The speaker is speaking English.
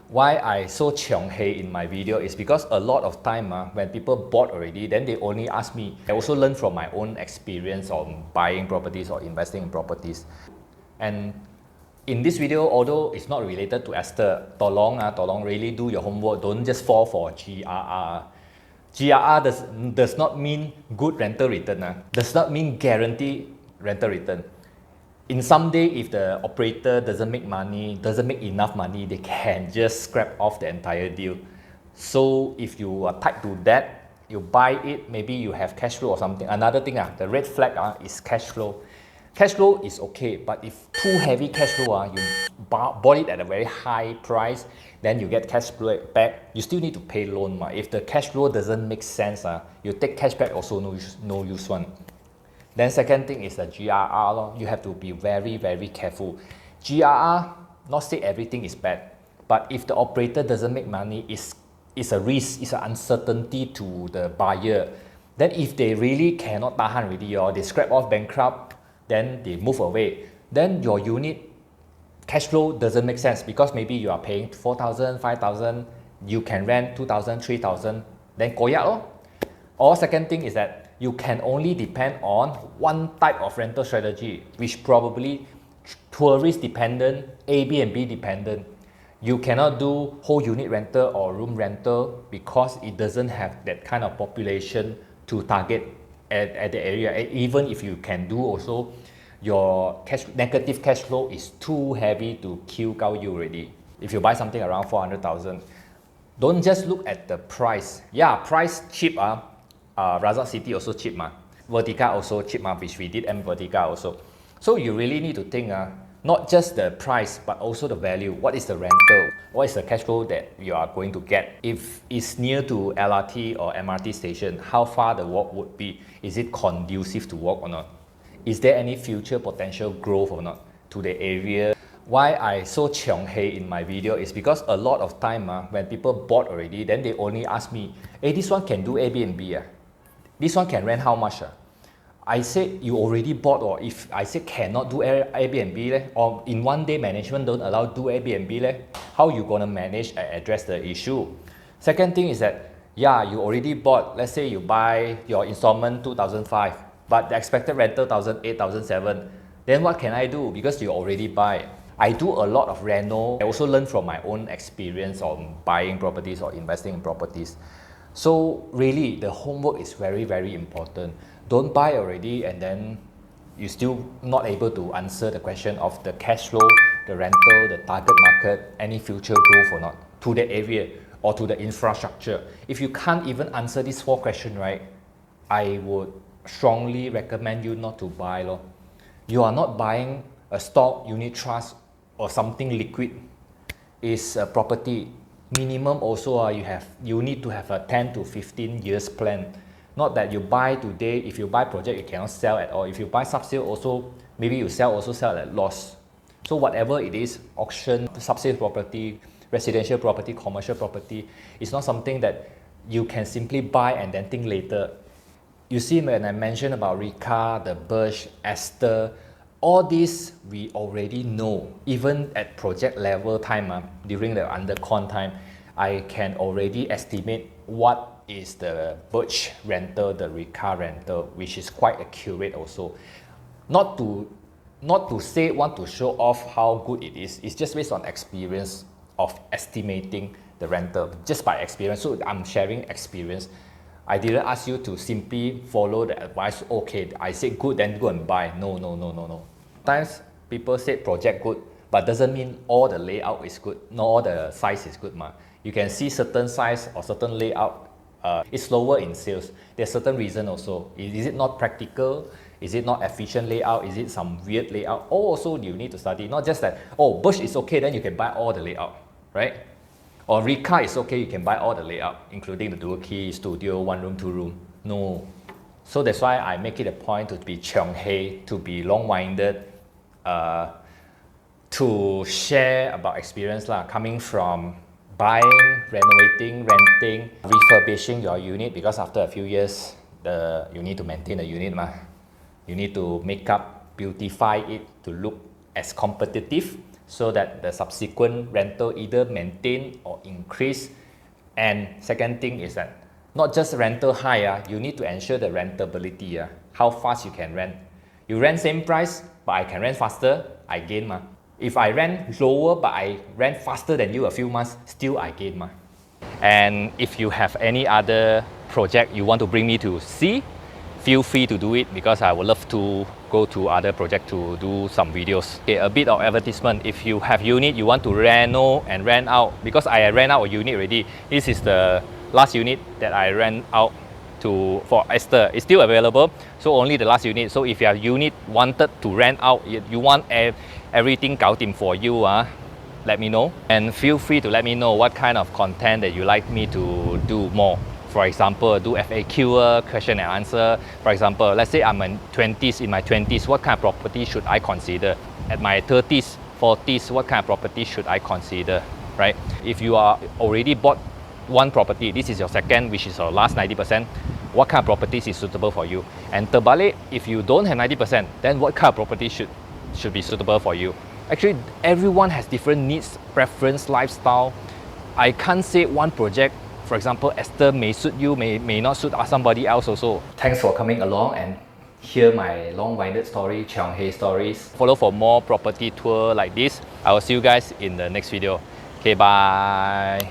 Why I so chiong hey in my video is because a lot of time when people bought already, then they only ask me. I also learn from my own experience on buying properties or investing in properties. And in this video, although it's not related to Esther, tolong really do your homework. Don't just fall for GRR. GRR does not mean good rental return. Does not mean guarantee rental return. In some day, if the operator doesn't make money, doesn't make enough money, they can just scrap off the entire deal. So if you are tied to that, you buy it, maybe you have cash flow or something. Another thing, the red flag is cash flow. Cash flow is okay, but if too heavy cash flow, you bought it at a very high price, then you get cash flow back, you still need to pay loan. If the cash flow doesn't make sense, you take cash back also no use one. Then second thing is the GRR. You have to be very careful. GRR, not say everything is bad, but if the operator doesn't make money, it's a risk, it's an uncertainty to the buyer. Then if they really cannot tahan already, or they scrap off bankrupt, then they move away. Then your unit cash flow doesn't make sense because maybe you are paying 4,000, 5,000, you can rent 2,000, 3,000, then koyak lor. Or second thing is that you can only depend on one type of rental strategy, which probably tourist dependent, Airbnb dependent. You cannot do whole unit rental or room rental because it doesn't have that kind of population to target at the area. Even if you can do also, your negative cash flow is too heavy to kill you already. If you buy something around 400,000, don't just look at the price. Yeah, price cheap. Razak City also cheap Vertica also cheap which we did Vertica also. So you really need to think not just the price but also the value. What is the rental? What is the cash flow that you are going to get? If it's near to LRT or MRT station, how far the walk would be? Is it conducive to walk or not? Is there any future potential growth or not to the area? Why I so chiong hey in my video is because a lot of time when people bought already, then they only ask me, hey, this one can do Airbnb. This one can rent how much? I said you already bought, or if I said cannot do Airbnb, or in one day management don't allow do Airbnb, how you gonna manage and address the issue? Second thing is that, yeah, you already bought, let's say you buy your installment 2005, but the expected rental 1,008, 1,007, then what can I do? Because you already buy. I do a lot of reno. I also learn from my own experience on buying properties or investing in properties. So really, the homework is very important. Don't buy already and then you're still not able to answer the question of the cash flow, the rental, the target market, any future growth or not to the area or to the infrastructure. If you can't even answer these 4 questions, right, I would strongly recommend you not to buy. You are not buying a stock, unit trust or something liquid. Is a property. Minimum also you need to have a 10 to 15 years plan. Not that you buy today, if you buy project you cannot sell at all. If you buy sub-sale also, maybe you sell at loss. So whatever it is, auction, sub-sale property, residential property, commercial property, it's not something that you can simply buy and then think later. You see when I mentioned about Rika, the Birch, Esther, all this we already know. Even at project level time, during the undercon time, I can already estimate what is the Birch rental, the Rika rental, which is quite accurate also. Not to say, want to show off how good it is. It's just based on experience of estimating the rental, just by experience. So I'm sharing experience. I didn't ask you to simply follow the advice. Okay, I said good, then go and buy. No. Sometimes people say project good, but doesn't mean all the layout is good, not all the size is good. You can see certain size or certain layout is slower in sales. There's certain reason also. Is it not practical? Is it not efficient layout? Is it some weird layout? Also, you need to study. Not just that, oh, Bush is okay, then you can buy all the layout, right? Or Rika is okay, you can buy all the layout, including the dual key, studio, 1 room, 2 room. No. So that's why I make it a point to be chiong hey, to be long-winded, to share about experience coming from buying, renovating, renting, refurbishing your unit, because after a few years, you need to maintain the unit. You need to make up, beautify it to look as competitive so that the subsequent rental either maintain or increase. And second thing is that not just rental high, you need to ensure the rentability, how fast you can rent. You rent same price, but I can rent faster, I gain. If I rent lower, but I rent faster than you a few months, still I gain. And if you have any other project you want to bring me to see, feel free to do it, because I would love to go to other projects to do some videos. Okay, a bit of advertisement. If you have unit you want to reno and rent out, because I rent out a unit already. This is the last unit that I rent out for Esther. It's still available, so only the last unit. So if you have unit wanted to rent out, you want everything 搞定 for you, let me know. And feel free to let me know what kind of content that you like me to do more. For example, do FAQ, question and answer. For example, let's say I'm in my 20s, what kind of property should I consider? At my 30s, 40s, what kind of property should I consider, right? If you are already bought one property, this is your second, which is your last 90%, what kind of properties is suitable for you? And terbalik, if you don't have 90%, then what kind of property should be suitable for you? Actually, everyone has different needs, preference, lifestyle. I can't say one project, for example, Esther may suit you, may not suit somebody else also. Thanks for coming along and hear my long-winded story, Cheong Hei stories. Follow for more property tour like this. I will see you guys in the next video. Okay, bye.